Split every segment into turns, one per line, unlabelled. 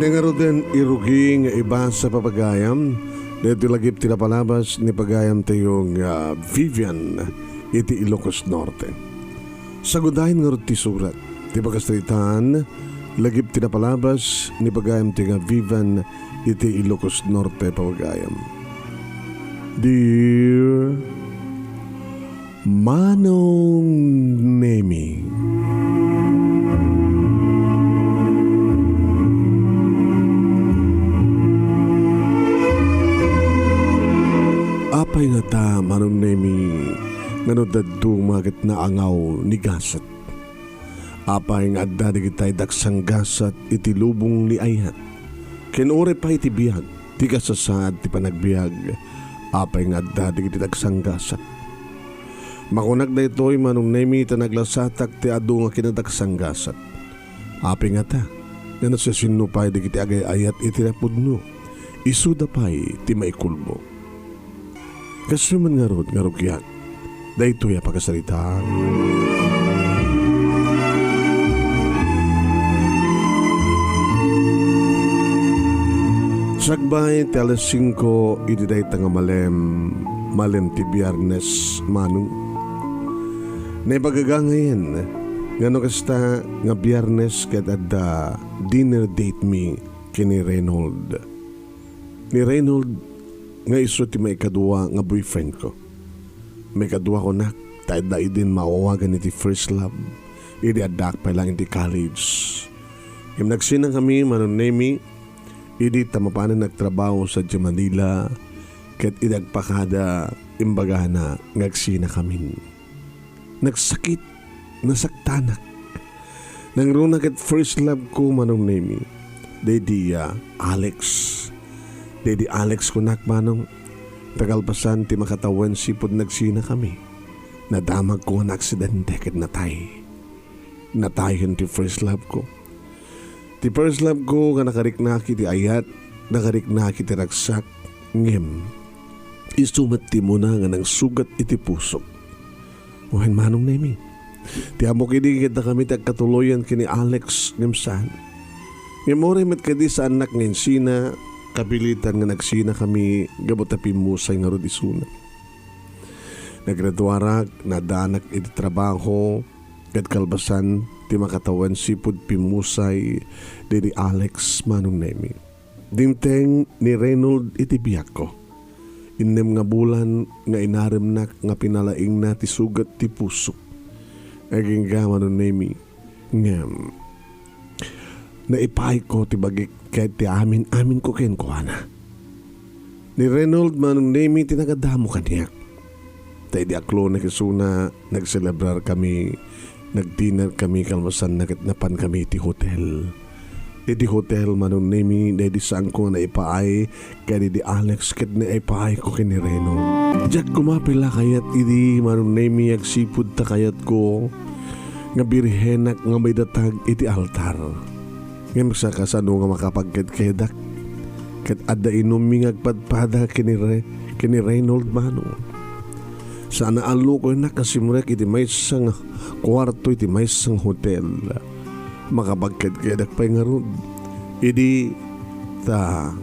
Inangaro din irugi nga iba sa papagayam. Dito lagip ti NAPALABAS ni pagayam tayong Vivian iti Ilocos Norte. Sagudahin nga ti surat. Ti pagkastritaan, lagip ti NAPALABAS ni pagayam tayong Vivian iti Ilocos Norte papagayam. Dear Manong Nemy, apay nga ta, Manong Nemy, ngano dadto magit na angaw ni gasat. Apay nga adda digitay daksang gasat iti lubong ni ayat. Kinure pa iti biyag, ti kasasad ti panagbiag. Apay nga adda digiti daksang gasat. Makunag na ito'y Manong Nemy ta naglasatak ti adu nga kinadaksang gasat. Apay nga ta, nga nasisinupay digiti agay ayat iti napudno. Isuda pa'y ti maikulbo. Kasi man nga rod, nga rugyan, daytoy pagkasalita. Sagbay, ti alas 5, iti day nga malem ti Biyernes, Manong. Naipagagangayin, nga no kasta nga Biyernes ket adda dinner date me kini Reynold. Ni Reynold, nga iso ti may kadua nga boyfriend ko. May kadua ko na, tayo da din mawawagan iti first love. Idi adak pa lang iti college. Yung nagsinang kami, Manong Nemy, idi tamapanan nagtrabaho sa Manila, ket idagpakada imbagana ngagsina kami. Nagsakit, nasaktanak. Nangruna ket first love ko, Manong Nemy, dedi Alex. Dedi Alex kunak Manong, tagalpasan ti makatawan sipod nagsina kami. Nadamag ko ang aksidente ket natay. Natayan ti first love ko. Ti first love ko nga nakariknaki ti ayat, nakariknaki ti ragsak, ngem. Isumat ti muna nga nang sugat iti puso. Uhan Manong Nemy, ti amok idigit na kami tagkatuloyan kini Alex ngemsan. Ngem met kadi sa anak ng sina, kabilitan nga nagsina kami gabot na pimusay nga rod isuna. Naggraduarak, nadanak iti trabaho, kat kalbasan, ti makatawan sipod pimusay, di Alex Manong Nemy. Dimteng ni Reynold iti biyak ko. Inem nga bulan nga inarimnak nga pinalaing na ti sugat ti puso. Aging ga Manong Nemy, ngam, naipay ko ti bagik kahit ti amin ko ken kuana. Ni Reynold Manong Nemy tinagadamo kaniya. Tay di aklo na kisuna nagselebrar kami, nagdinner kami kalmasan napan kami ti hotel. Di hotel Manong Nemy di saan ko na ipaay kaya di Alex ket na ipaay ko kini Reynold. Diyak kumapila kayat idi Manong Nemy agsipud ta kayat ko nga birhenak nga may datag iti altar. Ngayon sa kasano nga makapagked-kedak ket adda inumi ngagpadpada kini Reynold Manong. Sana alo ko na kasimrek iti may isang kwarto iti may isang hotel. Makapagked-kedak pa nga rod. Idi ta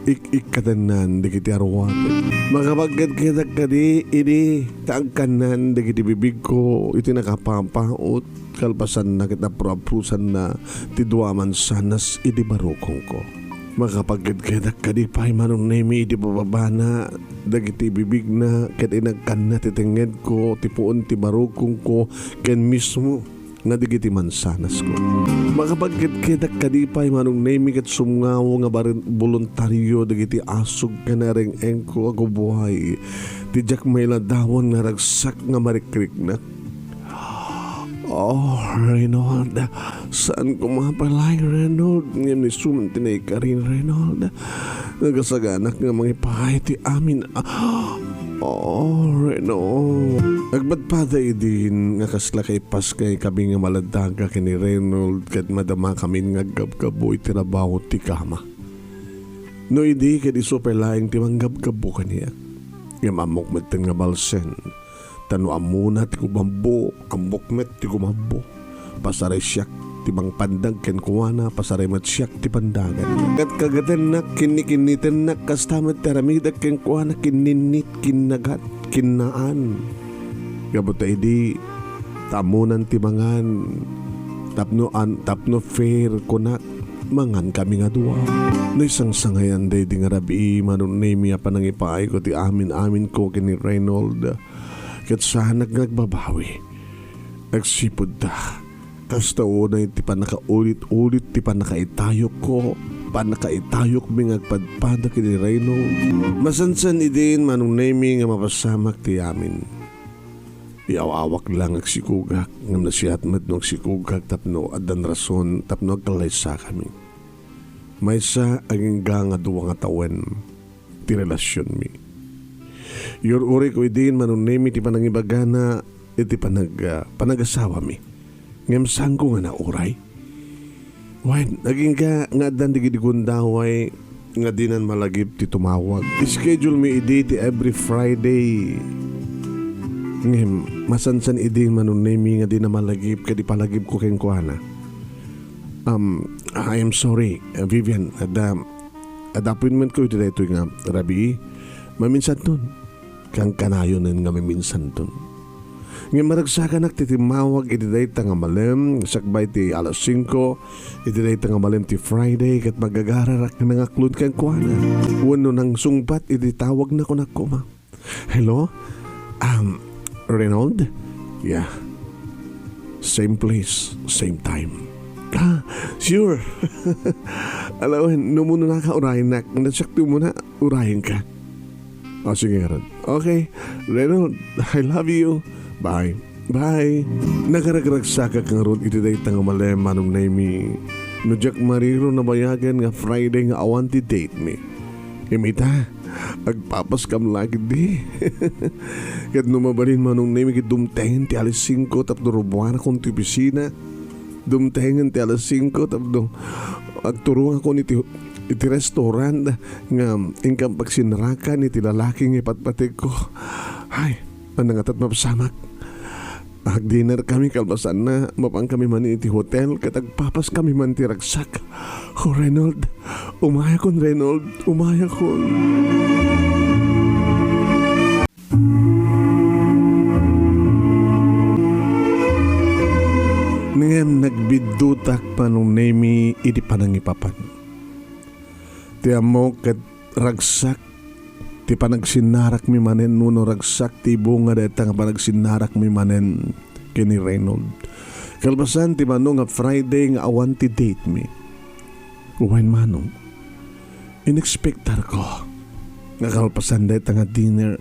ikatanan di kiti arwatan. Makapagked-kedak ka di idi taagkanan di kiti bibig ko iti nakapampaot. Kalpasan na kita proaprusan na tiduaman sanas iti barukong ko. Makapagked-kedak ka di pa'y Manong Nemy iti bababana dagiti bibig na ket inagkan na titenged ko tipuon ti barukong ko ken mismo nga digiti mansanas ko. Makapagked-kedak ka di pa'y Manong Nemy ket sumngaw nga voluntaryo dagiti asog ka na reng ko ako buhay. Tijak may ladawon nga ragsak nga marikrik na. Oh, Reynold, saan ko mapalay, Reynold? Ngayon ni suman tinay ka rin, Reynold. Nagasaganak nga mga ipahay ti amin. Oh, Reynold. Agbatpada din nga kasla kay Paskay kami nga maladaga kini Reynold kat madama kami nga gabgaboy tirabaho ti kama. No idi kat isupay laing ti manggabgabo kaniya. Nga mamok matin nga balsen. Tano amuna ti kumambo, ambok met ti kumambo. Pasaray siyak ti bang pandag ken kuwana pasarimat siyak ti pandagan. Kat kagatan na kinikinitan na kastamat taramidak ken kuwana kininit kinagat kinaan. Gabot di tamunan ti mangan tapno fair kunak mangan kami nga duwa. No isang sangayan day di nga rabi Manong Nemy pa nang ipaay ko ti amin ko kini Reynold. Kat saan nagbabawi. Nagsipod ta. Kasta unay ti panakaulit-ulit ti panakaitayok ko. Panakaitayok mi ngagpadpada kini Reynold. Masansan idin Manong Nemy nga mapasamak ti amin. Iawawak lang agsikugak ngam na siya atmat no agsikugak tapno adan rason tapno agkalaysa kami. May sa aging nga duwa nga tawen ti relasyon mi. Yor uri ko idin Manong Nemy ti panangibagana iti panagasawa mi. Ngam saan ko nga nauray? Wen, naging nga dan digidikundaway nga dinan malagip ti tumawag. Schedule mi idi ti every Friday. Ngam masansan idin Manong Nemy nga di na malagip kadi palagip ko ken kuana. I am sorry, Vivian, at appointment ko iti daytoy nga rabi maminsan nun. Kang kanayon nga maminsan nun. Nga maragsakan titimawag iti dayta nga malem sakbay ti alas 5 iti dayta nga malem ti Friday kat magagararak nga ngaklod kang kuana. Wano nang sungbat iti tawag na ko na kuma. Hello? Reynold? Yeah. Same place, same time. Sure. Alam mo, numuno na ka urahin na. Nasakto mo na, urahin ka. Sige ron. Okay, Reynold, I love you. Bye. Bye. Nagaragaragsaka kang ron iti day tanga malem Manong Nemy. No jak mariro na bayagan nga Friday nga awan ti date me. Imita, agpapas kam lagi di. Kat numabalin Manong Nemy kit dumtengen ti alas 5 tapno rubuan akong ti opisina. Dumtengen ti alas 5 tapno agturong ako ni iti restaurant nga ingkang pagsinarakan iti lalaking ipatpatig ko. Ay, panangatat mapasamak. Dinner kami kalbasan na mapang kami man iti hotel katagpapas kami man ti ragsak. Oh Reynold, umaya kon Reynold, umaya kon. Ngem nagbidutak Manong Nemy iti panangipapan. Ti amo ket ragsak ti panagsinarak mi manen nuno ragsak ti bunga deta nga panagsinarak mi manen kini Reynold. Kalbasan ti Manong nga Friday nga awan ti date mi. Uwain Manong, inexpectar ko nga kalpasan deta nga dinner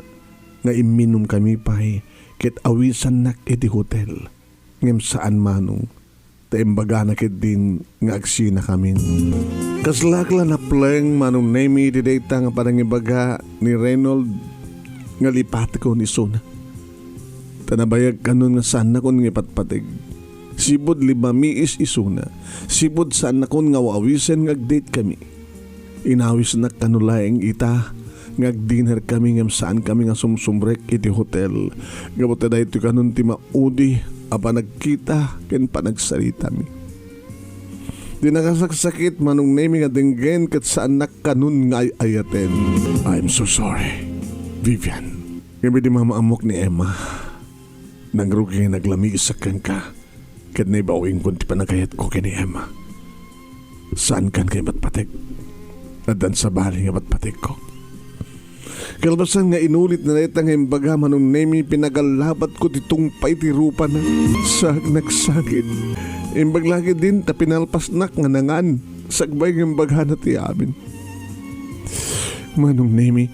nga iminom kami pay ket awisan nak iti hotel. Ngem saan Manong taimbaga na kit din nga agsina kami. Kaslakla na pleng Manong Nemy di dayta nga panangibaga ni Reynold nga lipat ko ni Suna. Tanabayag kanon nga sana kon nga patpatig. Sibod libamiis isuna. Sibod sana kon nga wawisen nga date kami. Inawis na kanulaeng ita ngag-dinner kami ngam saan kami nga sumsumbrek iti hotel. Gabot na ito kanon ti maudi apa nagkita ken panagsalita mi. Di nakasaksakit Manong Nemy nga denggen kat saan nakanon nga ayaten. I'm so sorry, Vivian. Kami di mamaamok ni Emma. Nangrugi naglami isakan ka. Kat naibawing kung ti panagayat ko kini Emma. Saan kan kay batpatik? Adan sa bali nga batpatik ko. Kalbasan nga inulit na netang imbaga Manong Nemy pinagalabat ko titumpay ti rupa na nagsagit. Imbag lagi din ta pinalpasnak nga nangan sagbay ng imbaga na ti amin. Manong Nemy,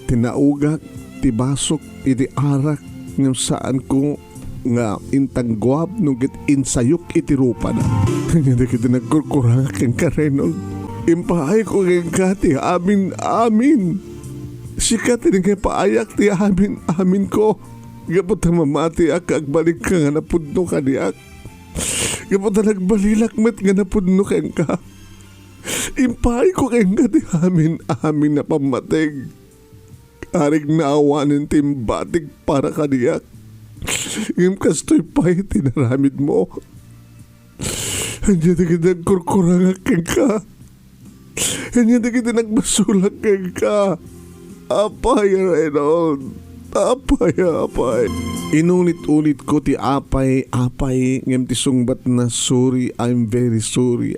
tinaugak ti basok iti arak ng saan ko nga intanggwab nung git insayok iti rupa na. Hindi kita nagkurkurang kang ka Reynold. Impahay ko kang ka ti amin. Sikat din kay paayak ti amin ko. Gapot na mamati ak agbalik ka nga napudno ka diak. Gapot na nagbalilak met nga napudno kang ka. Impay ko kang ka ti amin na pamatig. Arig na awanin timbatig para ka diak. Ngim kastoy pa'y tinaramid mo. Andiyan na kita nagkurkurang aking ka. Andiyan na kita nagbasulak aking ka. Apay, Reynold. Apay. Inulit-ulit ko ti apay. Ngem ti sungbat na sorry, I'm very sorry.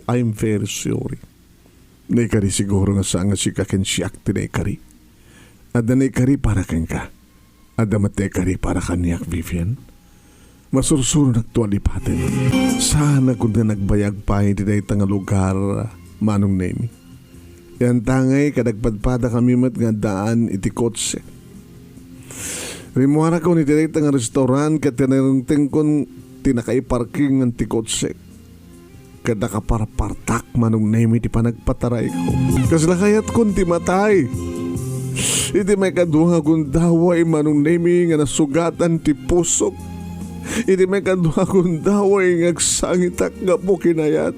Naikari siguro nga saan nga si kaken siyak ti naikari. Ada naikari para ken ka. Ada matekari para kaniyak, Vivian. Masursuro nagtualipatin. Sana kung na nagbayag pa hindi na itang lugar, Manong Nemy. Yan tangay kadagpadpada kami mat nga daan iti kotse. Rimuara ko ni direct nga restaurant kat tinarungting kon tinakaiparking ng ti kotse. Kada kaparapartak, Manong Nemy, ti panagpataray ko. Kasla kayat kon ti matay. Iti may kaduha kong daway, Manong Nemy, nga nasugatan ti pusok. Iti may kaduha kong daway nga agsangitak nga po kinayat.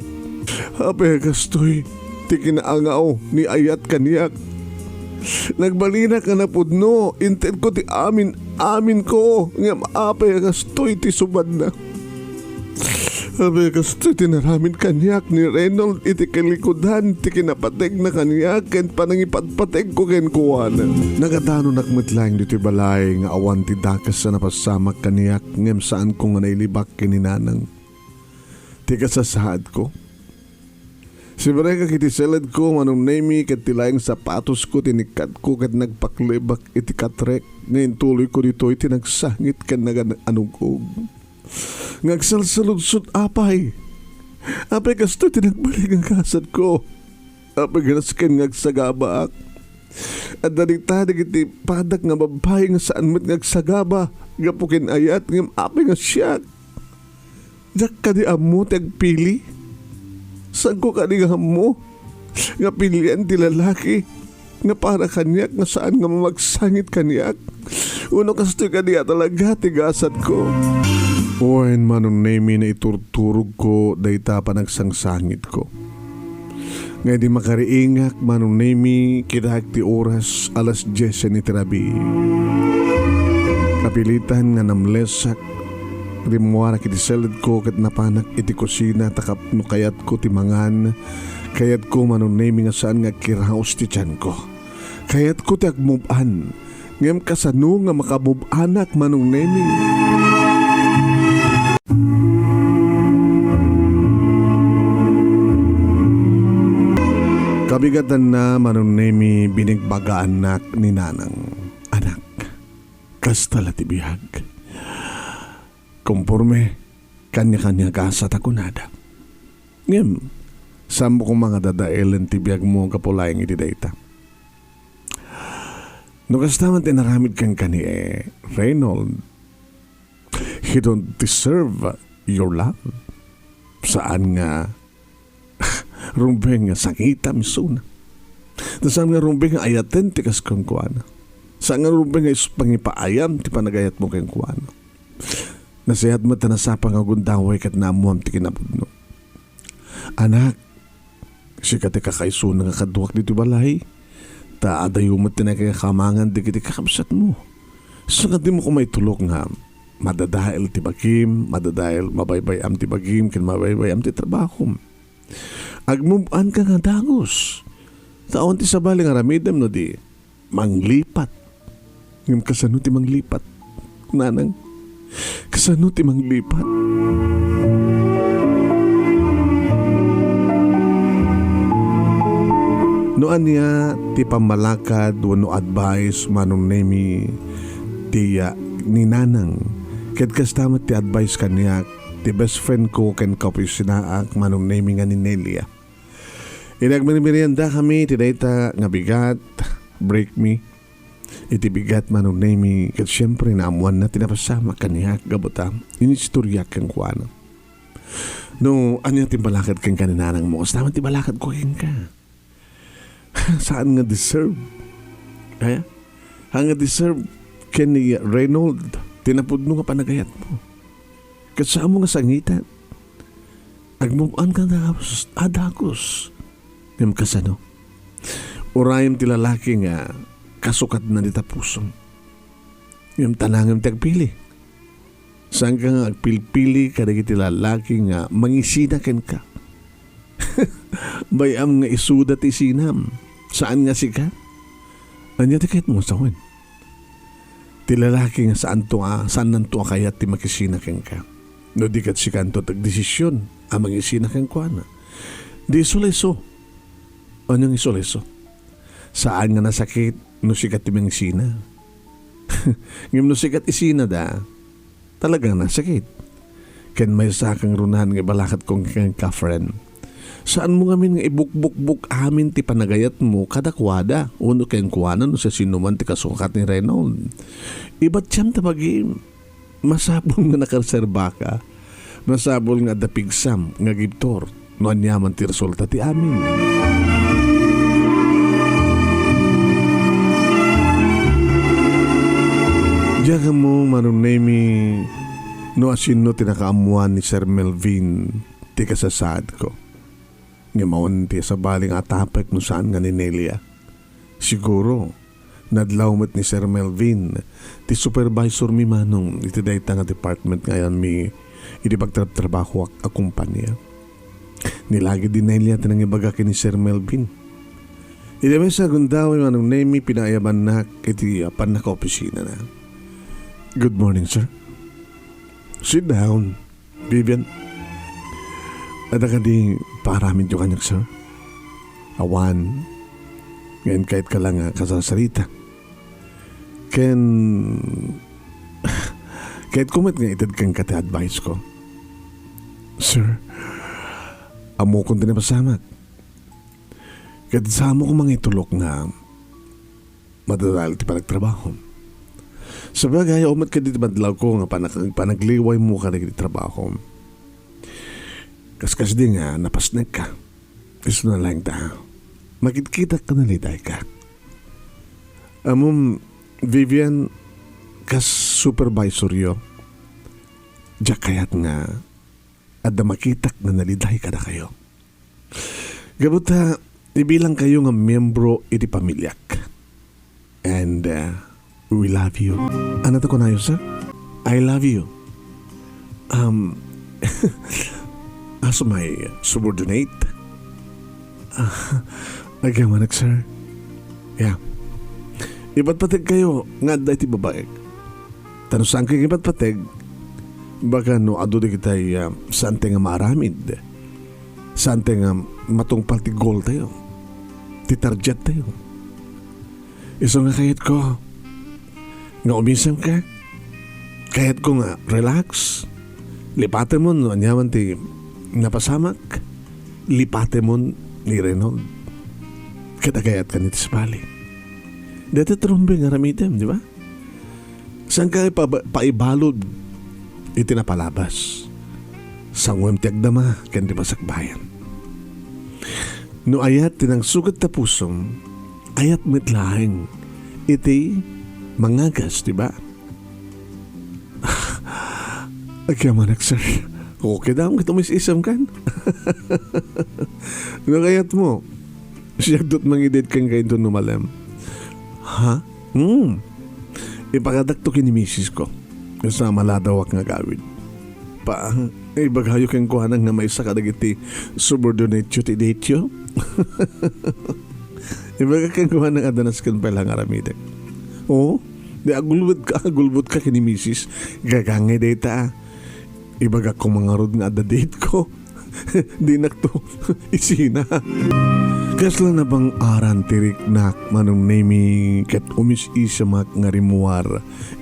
Ape kastoy, ti kinaangaw ni ayat kaniyak. Nagbalina ka na pudno, inted ko ti amin ko, nga ape kastoy ti subad na. Ape kastoy tinaramin kanyak ni Reynold iti kalikudan, ti kinapateg na kanyak, ken panangipatpateg ko ken kuwana. Nagadano nakmetlang dito balay nga awan ti dakas sa napasamak kanyak, ngem saan ko nga nailibak kininanang. Ti kasasaad ko. Siyempre kiti selad ko, Manong Nemy, kat tilayang sapatos ko, tinikat ko, kat nagpaklibak iti katrek. Ngayon tuloy ko dito, iti nagsangit ka anugog. Ngagsalsaludsud apay. Apay kasto, tinagbalik ang kasad ko. Apay ganaskan ngagsagabaak. At daligtadig iti padak nga babae nga saan mo't ngagsagaba. Gapukin ayat, ngam apay nga siyak. Dak ka di amo, tagpili. Saan ko kaningam mo? Nga pilihan ti lalaki. Nga para kanyak, nga saan nga mamagsangit kanyak. Uno kastoy kaniya talaga, tigasat ko. Oen, Manong Nemy, na iturturog ko, dayta pa nagsangsangit ko. Nga di makariingak, Manong Nemy, kitahak ti oras, alas 10 ni terabi. Kapilitan nga namlesak, rimuara kiti selid ko kat napanak iti kusina takap no kayat ko ti mangan. Kayat ko, Manong Nemy, nga saan nga kiraos ti tiyan ko. Kayat ko ti agmuban. Ngem kasano nga makamubanak, Manong Nemy. Kabigatan na, Manong Nemy, binigbagaan nak ni nanang. Anak, kastala ti bihag. Kumporme, kanya-kanya kasat ako nada. Ngem, sambo kong mga dadailan ti biyag mo kapulayang iti dayta. No kastaman tinaramid kang kani Reynold, he don't deserve your love. Saan nga rumbeng nga sakita misuna. Saan nga rumbeng nga ayaten ti kas kong kuwana. Saan nga rumbeng nga pangipaayam ti panagayat mo kang kuwana. Nasayat mo tanasapang agundaway kat naamuam ti kinapudno. Anak, si kati kakaisuna nga kaduwak dito balay. Ta adayo mo tinakakamangan di kiti kakabsat mo. So nga di mo ko may tulok nga madadail ti bagim, madadail mabaybayam ti bagim, kin mabaybayam ti trabaho. Agmuban ka nga dagos. Taon ti sabali nga ramidam no di manglipat. Ngam kasano ti manglipat, nanang? Kasano ti manglipat? Noan niya ti pamalakad wano advice, Manong Nemy, ti ni nanang. Ket kastamat ti advice kaniya ti best friend ko ken kapisinaak, Manong Nemy, nga ni Nelia. Inagmerienda kami ti dayta nga bigat, break me. Iti bigat, Manong Nemy, ket syempre naamuan na tinapasama kaniya gabuta. Inistorya kang kuana. No, anya ti balakad kang kaninanang mo? Kastamat ti balakad ko ken ka. Saan nga deserve? Kaya? Nga deserve ken ni Reynold, tinapudno nga panagayat mo. Kasama mo nga sangitan. Agmuan ka na adakos. Ngam kasano? Urayam ti lalaki nga kasukat na nita pusong. Ngam tanangam ti agpili. Saan ka nga agpilpili kadagi ti lalaki nga mangisina ken ka. Bayam nga isudat isinam. Saan nga si ka? Anya ti kahit mo sawin. Ti lalaki nga saan nanto kayat ti makisinakin ka. No di kat si kanto tagdesisyon amang isinakin ko na. Di isoleso. Anyang isoleso? Saan nga nasakit no sikat ti mga isina? Ngim no sikat isina da, talagang nasakit. Ken may sakang runahan nga balakat kong kang ka-friend. Saan mo ngamin nga ibuk-buk-buk amin ti panagayat mo kadakwada uno ken kuwanan no sa sinuman ti kasukat ni Reynold. Iba't siyam tabagim. Masabol nga nakareserba ka. Masabol nga dapigsam nga gibtor no anyaman ti resulta ti amin. Diyaga mo, Manong Nemy, no asin no tinakaamuan ni Sir Melvin ti kasasad ko. Ngayon ti sa baling atapek no saan nga ni Nelia. Siguro, nadlaw mo't ni Sir Melvin, ti supervisor mi Manong, iti dayta nga department ngayon mi, iti pagtrabaho ak kumpanya. Nilagi din Nelia tinangibaga ni Sir Melvin. Iti may sa gundaw Manong Nemy, pinayaban na iti apan na ka-opisina na. Good morning, sir. Sit down, Vivian. Ada ka di paramin yung kanyak, sir. Awan. Ngayon kahit ka lang kasasarita. Kahit kumit nga itad kang kati-advise ko. Sir, amo kong tinapasamat. Kahit sa amo ko mga itulok na madadal ti panagtrabaho. Sabagay, umat ka dito madlaw ko nga panagliway mo ka na trabaho. Kaskas din nga, napasnek ka. Iso na lang ta. Makikita ka na liday ka. Amom, Vivian, kas supervisor yo, diyak kayat nga, ada makitak na naliday ka na kayo. Gabuta, ibilang kayo nga miyembro iti pamilyak. And, we love you. Ano to ko na yun, sir? I love you. As my subordinate? Agyamanak, sir. Yeah. Iba't pateg kayo, nga da iti babae. Tano saan kayo iba't pateg? Baka no, ado di kitay saan nga maaramid. Saan nga matungpal ti goal tayo. Ti target tayo. Iso nga kayit ko, nga umisam ka, kahit ko nga relax, lipatin mo no anyaman ti napasamak, lipatin mo ni Reynold, katagayat ka nito sa bali. Dito trumbi nga ramitem, di ba? Saan ka paibalod iti napalabas? Sangwem ti agdama kan di masakbayan. No ayat tinang sugat ta pusom, ayat mitlaeng iti mangagas, di ba? Agyamanak, sir. Okay daw, kita isam kan? Nakayat mo. Siya do't mangidid kang kayo doon numalem. Ha? Ipakadakto ni misis ko. Kasama ladawak nga gawid. Ibaghayo kang kuhanang nga may sakadagiti subordinate ti date yo. Ibaga kang kuhanang adanas kan palang aramidak. Oo, di agulbot ka kini misis. Gagangay data. Ibaga kong mga rod nga ada date ko. Di nakto isina. Kasla na bang aran tirik nak Manong Nemy kat umis-isa mak nga rimuar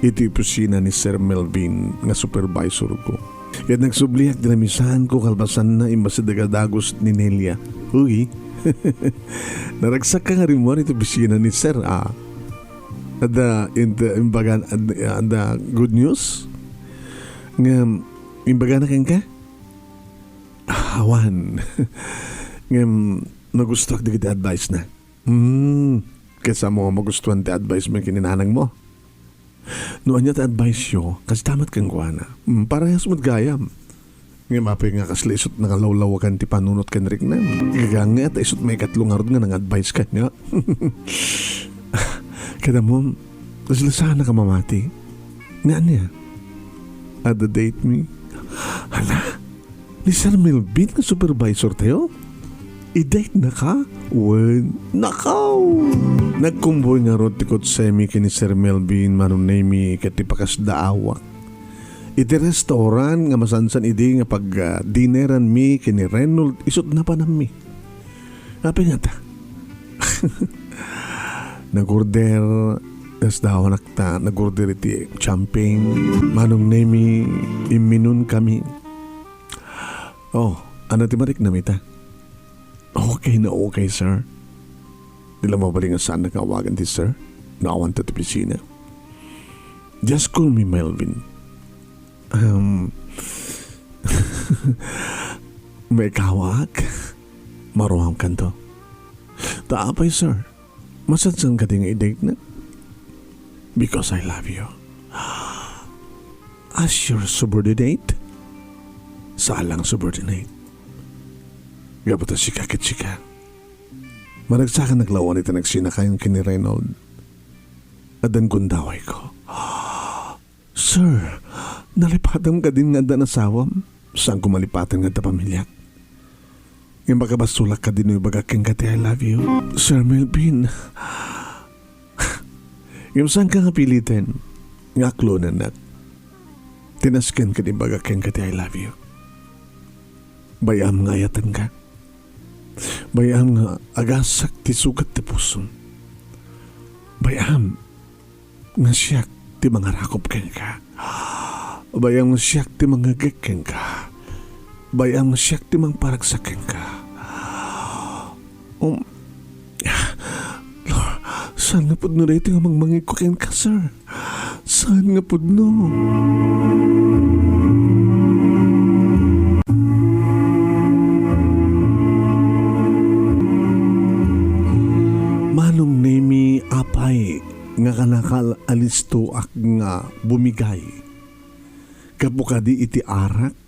iti pusina ni Sir Melvin nga supervisor ko. Kat nagsubliak dinamisahan ko kalbasan na imbasidagadagos ni Nelia. Uy, naragsak ka nga rimuar iti pusina ni Sir Ada imbagan ada good news nga imbaga na ka? Awan. Nga nagustuhan di kita advice na. Kesa mo magustuhan ti advice mo kininanang mo. Noon niya ti advice yo, kasi tamat kang kuwana. Parehas mo't gayam. Nga mapay nga kaslisot na kalawlawakan ti panunot kan rik na. Gaganga at isot may katlungarod nga nang advice ka niya. Kada mo, kasi sana ka mamati. Nga niya. At the date me. Hala, ni Sir Melvin nga supervisor tayo? I-date na ka? Wen, nakaw! Nagkumboy nga ro tikot semi kini Sir Melvin Manong Nemy ket tipakas daawak. Iti restaurant nga masansan idi nga pag dineran mi kini Reynold isot na pa nami. Api nga ta. Nag-order tas daw nakta nag-order iti champagne Manong Nemy iminun kami. Oh, ano ti marik na mita? Okay na okay, sir. Dila mo bali nga saan nakawagan ti sir? Naawan ta ti pisina. Just call me Melvin. May kawag? Maruham kanto. Taapay, sir. Masansan ka din i-date na? Because I love you. As your subordinate? Saalang subordinate? Gabata si kakit sika. Managsakan naglawan ito nagsinakayan kini Reynold. Adan gundaway ko. Sir, nalipatan ka din nga da nasawam. Saan ko malipatan nga da pamilya? Yung magkabasulak ka din yung bagakeng kati I love you. Sir Melvin. Yung saan ka nga pilitin? Nga klonan na. Tinasken ka din bagakeng kati I love you. Bayam nga yatan ka. Bayam nga agasak ti sugat ti puso. Bayam nga siyak ti mga rakop ken ka. Bayam nga siyak ti mga geken ka. Bayam nga siyak ti mga paragsaken ka. Saan nga po no rito nga mangmangikukin ka, sir? Saan nga po no? Manong Nemy apay nga kanakal alisto ak nga bumigay. Kapukadi iti arak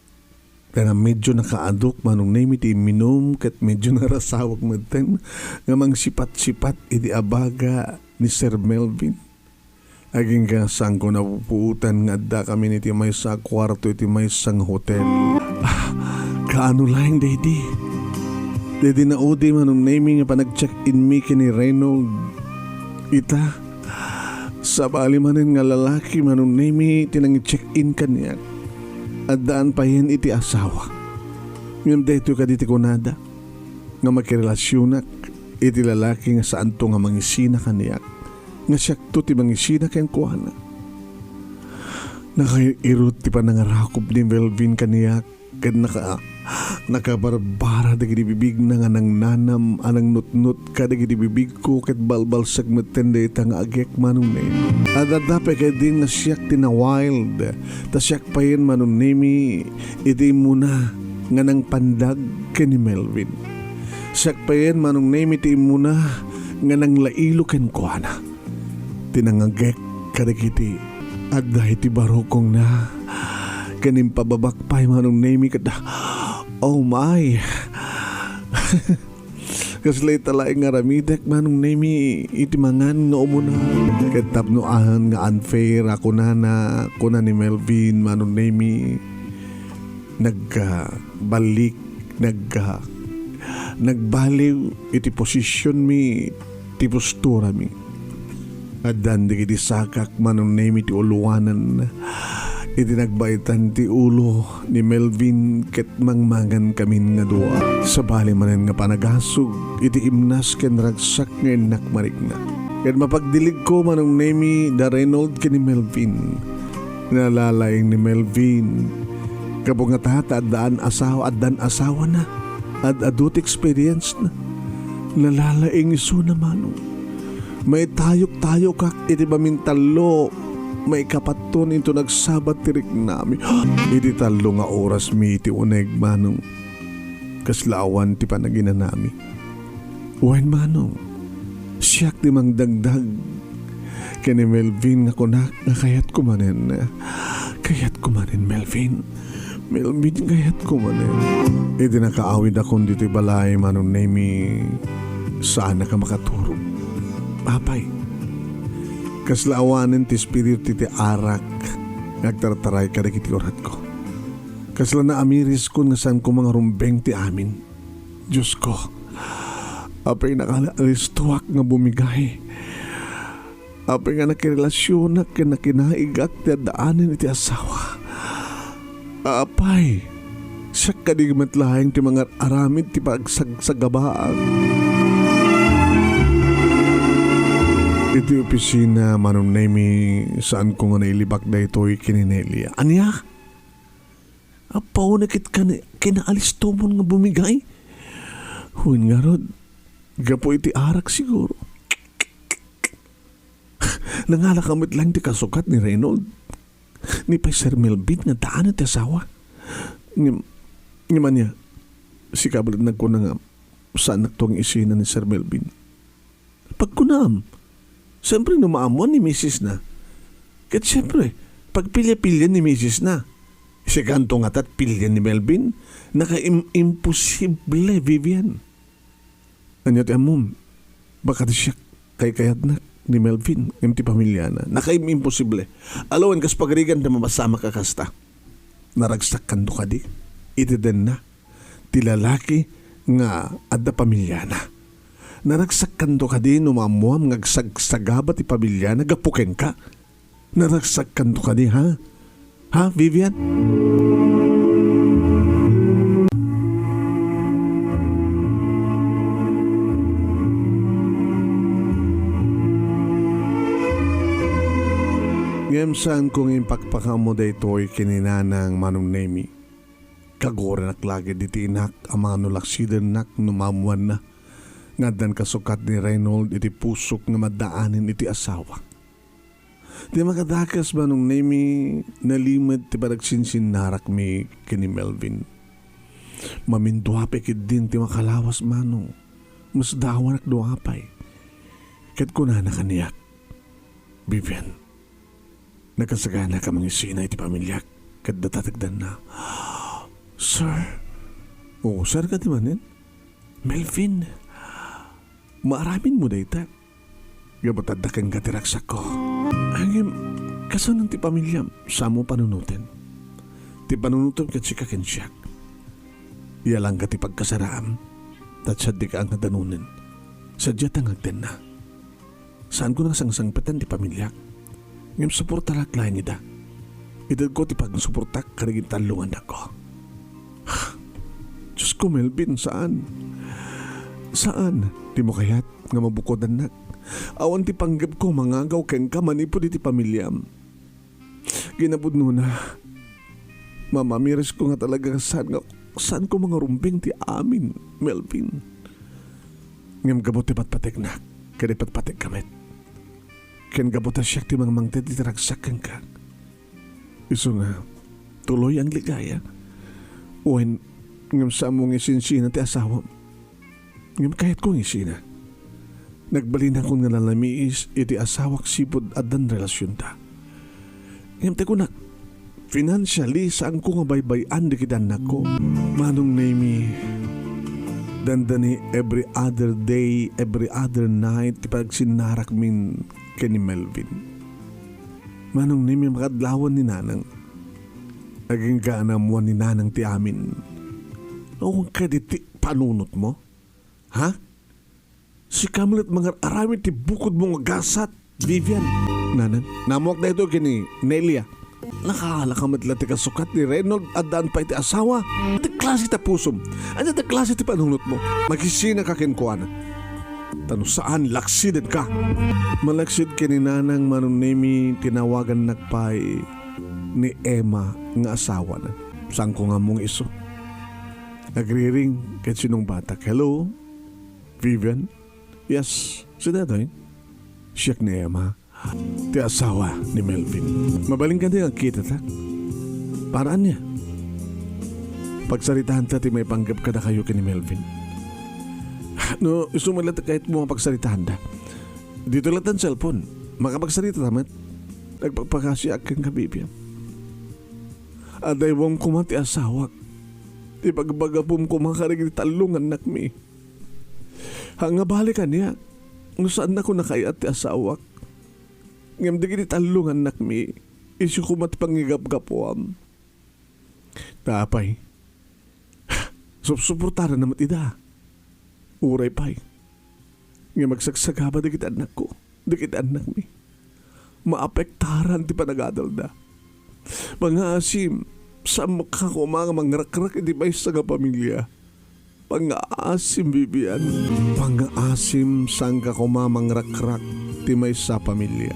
kaya medyo nakaadok Manong Nemy ti minom kat medyo narasawag maten nga mang sipat-sipat iti abaga ni Sir Melvin. Aging ka saan ko napupuutan nga da kami niti may sa kwarto iti may sang hotel. Kaano lang daddy? Daddy na udi Manong Nemy nga pa nag-check-in mi kini Reynold. Ita, sa bali manin nga lalaki Manong Nemy tinang check-in kaniya. At daan pa yan iti asawa. Ngayon dito ka diti kunada. Nga makirelasyonak iti lalaki nga saan to nga mangisina kaniyak. Nga siyak to ti mangisina ken kuana. Nakairot ti panangarakop ni Melvin kaniyak. Kat nakabarbara dagiti bibig na nga nang nanam anang nutnut ka dagiti bibig ko ket balbal sagmeten dayta nga agek Manong Nemy. At adapay kay din nga siyak tina wild. Ta siyak pa yun Manong Nemy iti muna nga nang pandag ken ni Melvin. Siyak pa yun Manong Nemy iti muna nga nang lailo ken kuana. Tinangagek kadagiti at dahil ti barokong na kanim pababakpay Manong Nemy kada. Oh my. Kaslay talaing nga ramidek Manong Nemy iti mangan nga umuna. Katapnoan nga unfair ako na kuna ni Melvin Manong Nemy nagbalik nagbaliw iti posisyon mi ti postura mi. At dandi iti sakak Manong Nemy ti uluwanan. Iti nagbaitan ti ulo ni Melvin ket mangmangan kamin nga dua. Sa bali manen nga panagasog iti imnas ken ragsak nga enak marikna. Ket mapagdilig ko Manong Nemy da Reynold ken ni Melvin. Nalalayang ni Melvin kapag nga tata dan asawa na at adult experience na. Nalalaing iso na Manong. May tayok kak iti bamintalo. May kapaton into nagsabat tirik nami. Iti talo nga oras mi iti uneg Manong. Kaslawan ti panagina nami. Wen Manong. Siyak ti mang dagdag. Kani Melvin nga kunak nga kayat kumanen. Kayat kumanen Melvin. Melvin kayat kumanen. Iti nakaawid akong dito balay Manong Nemy. Saan na ka makaturog? Papay. Kaslaawanin ti espiritu ti arak nagtartaray ka dagiti orat ko. Kasla na amiris ko nga saan ko mga rumbeng ti amin. Diyos ko, Apay nakalistuak nga bumigay. Apay nga nakirelasyon na kinakinahigak ti daanin iti asawa. Apay, siya kadigmat lahing ti mga aramid ti pagsagsagabaan. Iti opisina, Manong Nemy, saan ko nga nailibak daytoy kininelia. Anya? Apaw nakit ka kinaalis tomon nga bumigay? Huwin nga rod, gapo iti arak siguro. Nangalakamit lang ti kasukat ni Reynold. Ni pa Sir Melvin nga daan at asawa. Nga man niya, si kabalit nagkuna nga saan nagtuang isina ni Sir Melvin. Pagkunam, siyempre numaamuan ni Mrs. na. Kat siyempre, pagpilya-pilya ni Mrs. na. Si kanto nga tat pilya ni Melvin, naka-imposible, Vivian. Anya ti amom, baka siya kayat na ni Melvin, yung ti pamilya na. Naka-imposible. Alawan kas pagrigan na mamasama ka kasta. Naragsak kando ka di. Iti den na. Ti lalaki nga adda pamilya na. Naragsak kando ka di numamuam ngagsagsagaba ti pamilya na gapuken ka. Naragsak kando ka di ha? Ha, Vivian? Ngayon saan kong impakpakamo daytoy kininanang Manong Nemy. Kagora naklagi ditinak ang mga nulaksiden nak numamuan na. Ngadan kasukat ni Reynold iti pusok nga madaanin iti asawa. Di makadakas Manong Nemy nalimad ti paragsinsin narak mi kini Melvin. Mamindwapay kid din ti makalawas Manong. Mas dawan ak duapay. Kat ko na nakaniyak. Vivian, nakasagana ka mga isina iti pamilya kat datatagdan na. Sir? Oo, sir ka di manin? Melvin, maaramin mo da ita. Gabatadakan ka tiraksak ko. Hangim, kasanang ti pamilya sa mo panunutin. Ti panunutin kat si kakensiyak. Iyalang ka ti pagkasaraam. Tatsad di ka ang nadanunin. Sadya tangagden na. Saan ko nang sangsangpetan ti pamilya? Ngam suportarak lain ida. Idad ko ti pagsuportak karigin talungan ako. Diyos ko Melvin, saan? Saan? Di mo kayat nga mabukodan na. Awan ti panggap ko mangagaw keng ka manipod iti pamilyam. Ginabudno na. Mamamiris ko nga talaga saan ko mga rumbing ti amin, Melvin. Ngam gabot ti patpatek na. Kaya patpatek kamit. Ken gabota siya ti mga mangted ti taragsakan ka. Iso nga, tuloy ang ligaya. Uwen, ngam sa mong isinsina ti asawa. Ngam kahit kong isina. Nagbalin ako nga nalamiis iti asawak sipod adan relasyon ta. Ngam te ko na, financially saan ko nga baybayan di kitan na ko. Manong Nemy, dandani every other day, every other night, ti pagsinarak min kani Melvin. Manong Nemy, makadlawan ni nanang. Naging kaanamuan ni nanang ti amin. O kaditi panunot mo? Ha? Si Kamilit mga aramid ti bukod mong gasat, Vivian. Nanan, namuak na ito kini Nelia. Nakakalakamit lang ti kasukat ni Reynold at daan pa iti asawa. Iti klase ta pusom. Ano iti klase ti panunot mo? Magisina ka kinkuana. Tano saan laksidin ka? Malaksid kini nanang Manong Nemy tinawagan nagpay ni Emma nga asawa na. Saan ko nga mong iso? Nagriring kahit sinong batak. Hello? Vivian? Yes, si Datoy. Siyak ni Emma. Ti asawa ni Melvin. Mabaling ka din ang kita ta. Paraan niya. Pagsaritahan ta ti may panggap ka na kayo kini Melvin. No, isumalat kahit mo ang pagsaritahan ta. Dito lang ang cellphone. Makapagsarita tamat. Nagpagpakasya akin ka, Vivian. Aday wong kumati asawak. Ti pagbagapom kumakarigit talungan nakmi. Hanga balikan niya. Kung saan ako nakayat ti asawak. Ngam di talungan nakmi. Isyo kumat pangigap-gapuam. Tapay. Suportara naman ida. Uray pa'y. Nga magsagsagaba dikit anak ko. Dikit anak mi. Maapektaran ti panagadalda. Mga asim, sa maka ko mga mangrakrak iti may sa pamilya. Pang-asim, Vivian. Pang-asim sang ka ko mga mangrakrak ti may sa pamilya.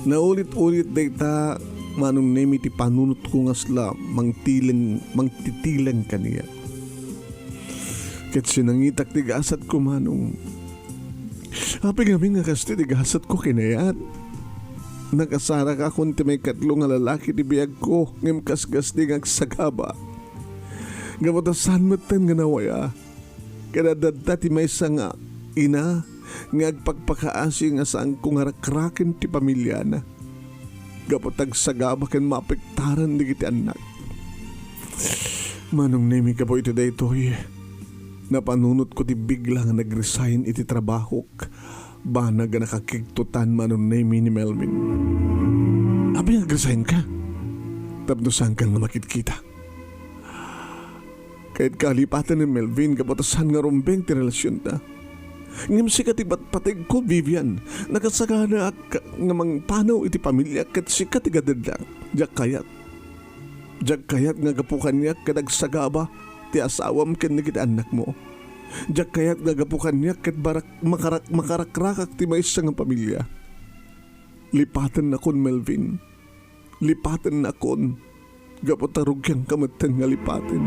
Naulit-ulit dayta Manong Nemy ti panunot ko nga sla mangtitilang kaniya. Ket sinangitak ti gasat ko manong. Hapi kami nga kasti ti gasat ko kinayat. Nakasara ka kung ti may katlo nga lalaki ti biyag ko ngem kasgas ti ngagsagaba. Gamatasan matan nga nawaya. Kadadadta ti may nga ina nga agpagpakaasi nga saan kong harakrakin ti pamilya na. Gapatag sagaba ken mapektaran di kiti anak. Manong Nemy ka po iti daytoy. Napanunot ko ti bigla nga nag-resign iti trabaho. Bana nga nakakigtutan Manong Nemy ni Melvin. Abi nag-resign ka? Tapnosan ka nga makikita. Kahit kalipatan ni Melvin kapatasan nga rumbeng ti relasyon ta. Ngam sikat ibatpatig ko, Vivian. Nakasagana ak nga mangpanaw iti pamilya kat sikat igadadang. Diyak kayat nga gapukan niya kadagsagaba ti asawam ken nagit anak mo. Diyak kayat nga gapukan niya ket barak makarakrakak ti maysa nga pamilya. Lipatan na kon, Melvin. Lipatan na kon. Gapotarog yang kamatan nga lipatin.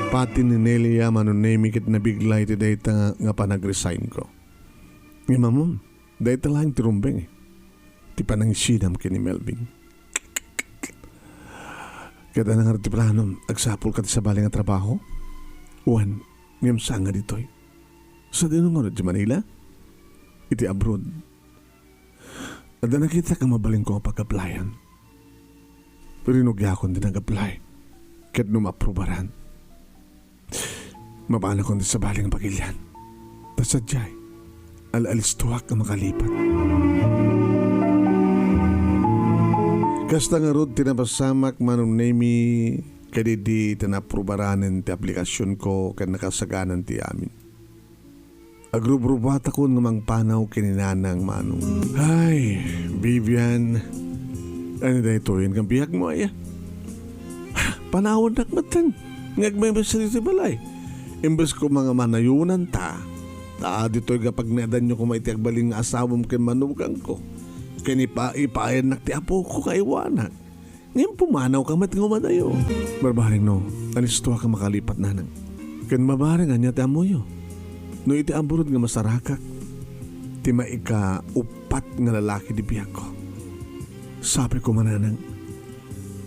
Pati ni Nelia Manong Nemy ket nabigla iti dayta nga panag-resign ko. Nga mamon, dayta lang ti rumbeng ti panangsidam ken ni Melvin. Kada nang ti plano, agsapol ka ti sa bali nga trabaho? Uwan, ngem sanga ditoy. Sa dinungon di Manila? Iti abroad. At nakita ka mabaling ko ang pag-applyan. Rinugya akong din nag-apply. Ket numaprobaran. Mabana ko din sa baling pagilyan. Tasadyay, al-alistuwak na makalipat. Kasta nga rod tinapasamak Manong Nemy kadidi tinaprobaranan ti aplikasyon ko kan nakasaganan ti amin. Agrubrubat ako ng mga panaw kininanang Manong. Ay, Vivian, ano dahil ito yun kang bihag mo ay? Panahon nakmatan, ngagmembes sa dito balay. Imbes ko mga manayunan ta dito'y kapag nadan nyo kumaitiag baling asawam ken manugang ko. Ipayan nak ti apo ko kaiwanan. Ngayon pumanaw ka mat ngumadayo. Barbaring no, anistuwa ka makalipat nanang. Ken mabaring anya ti amoyo. No iti amburod nga masarakak. Ti maika upat nga lalaki di biyag ko. Sabi ko mananang,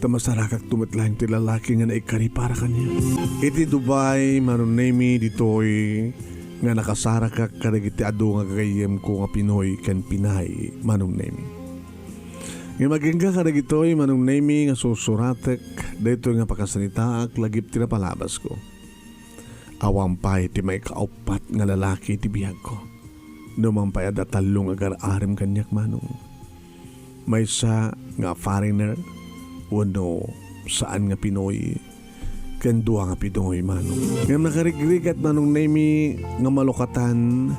tamasarakak tumitlaing ti lalaki nga naikari para kanya. Iti Dubai, Manong Nemy, ditoy nga nakasarakak kadagiti adu nga gagayyem ko nga Pinoy ken Pinay, Manong Nemy. Nga magingga kadagitoy, Manong Nemy, nga susuratek, dito nga pakasanitaak, lagip ti napalabas ko. Awampay ti may kaupat nga lalaki ti biyag ko. Numampay at talong agar-arim kanyak Manong. May sa nga foreigner, wano saan nga Pinoy, kandua nga Pinoy Manong. Nga nakarigrigat Manong Nemy nga malukatan,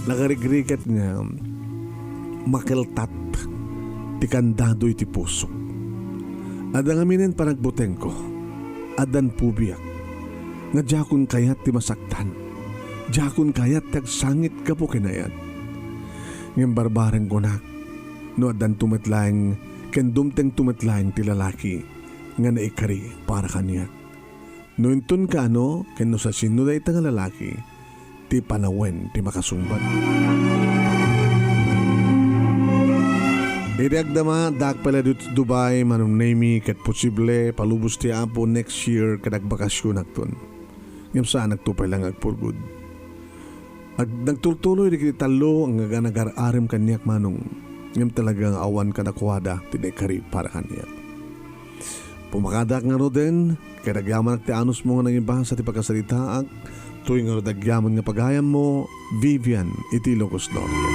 nakarigrigat nga makiltat, ti kandado iti puso. Adang aminin panagbuteng ko, adan pubiyak, nga jakon kayat ti masaktan, jakon kayat tagsangit ka po kinayat. Ngayon barbareng gunak, no adan tumatlaing, ken dumteng tumatlaing ti lalaki, nga naikari para kaniya. No intun ka no, ken no sa sinuday ta nga lalaki, ti panawen ti makasumbat. Idagdama, dak pala dito Dubai, Manong Nemy, ket posible palubos ti apo next year kadag bakasyon akton. Ngam saan nagtupay lang agpurgod. Ag nagtultuloy di kiti talo ang nagar-arim kanyak Manong. Ngam talagang awan ka nakuwada tinekari para kanyak. Pumakadak nga ro din, kadagyaman at ti anos mo nga nangibahan sa ti pagkasalitaak, tuwing nga dagyaman nga pagayam mo, Vivian, iti Ilocos Norte.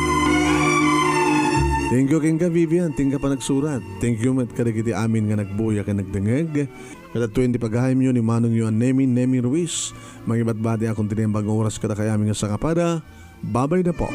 Thank you king ka Vivian, ting ka pa nagsurat. Thank you met kadagiti amin nga nagbuya ka nagdengeg. Kada 20 paghahim yun ni Manong Nemy Ruiz. Mangibat-bati akong tinembang oras kada kay amin nga sangapada. Babay na po.